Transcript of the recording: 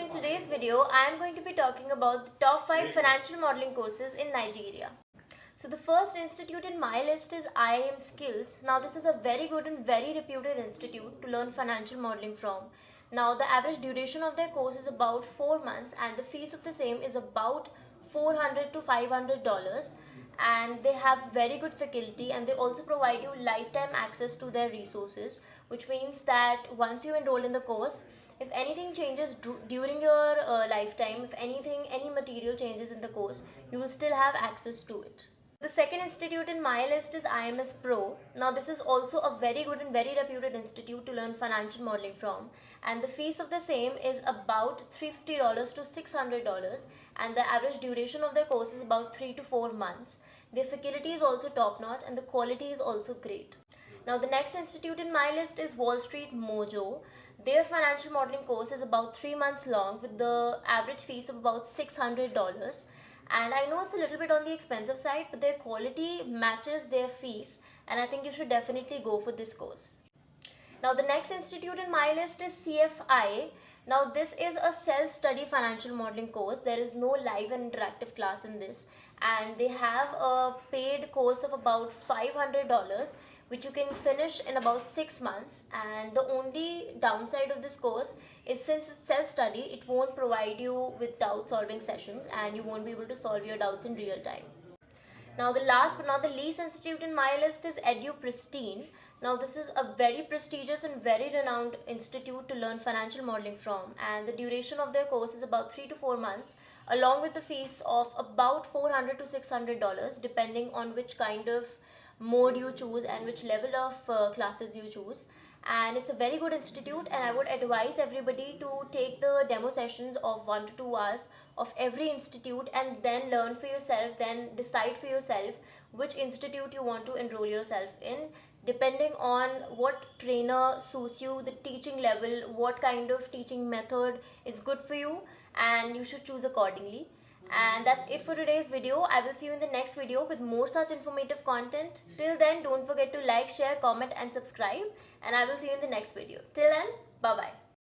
in today's video, I am going to be talking about the top 5 financial modeling courses in Nigeria. So the first institute in my list is IIM Skills. Now this is a very good and very reputed institute to learn financial modeling from. Now the average duration of their course is about 4 months and the fees of the same is about $400 to $500, and they have very good faculty, and they also provide you lifetime access to their resources, which means that once you enroll in the course, if anything changes during your lifetime, if any material changes in the course, you will still have access to it. The second institute in my list is IMS Pro. Now this is also a very good and very reputed institute to learn financial modeling from, and the fees of the same is about $350 to $600, and the average duration of their course is about 3 to 4 months. Their faculty is also top notch and the quality is also great. Now the next institute in my list is Wall Street Mojo. Their financial modeling course is about 3 months long with the average fees of about $600. And I know it's a little bit on the expensive side, but their quality matches their fees, and I think you should definitely go for this course. Now the next institute in my list is CFI. Now this is a self-study financial modeling course. There is no live and interactive class in this, and they have a paid course of about $500, which you can finish in about 6 months. And the only downside of this course is, since it's self-study, it won't provide you with doubt solving sessions and you won't be able to solve your doubts in real time. Now the last but not the least institute in my list is Edu Pristine. Now this is a very prestigious and very renowned institute to learn financial modeling from, and the duration of their course is about 3 to 4 months, along with the fees of about $400 to $600, depending on which kind of mode you choose and which level of classes you choose. And it's a very good institute, and I would advise everybody to take the demo sessions of 1 to 2 hours of every institute and then learn for yourself, then decide for yourself which institute you want to enroll yourself in, depending on what trainer suits you, the teaching level, what kind of teaching method is good for you, and you should choose accordingly. And that's it for today's video. I will see you in the next video with more such informative content. Till then, don't forget to like, share, comment and subscribe, and I will see you in the next video. Till then, bye bye.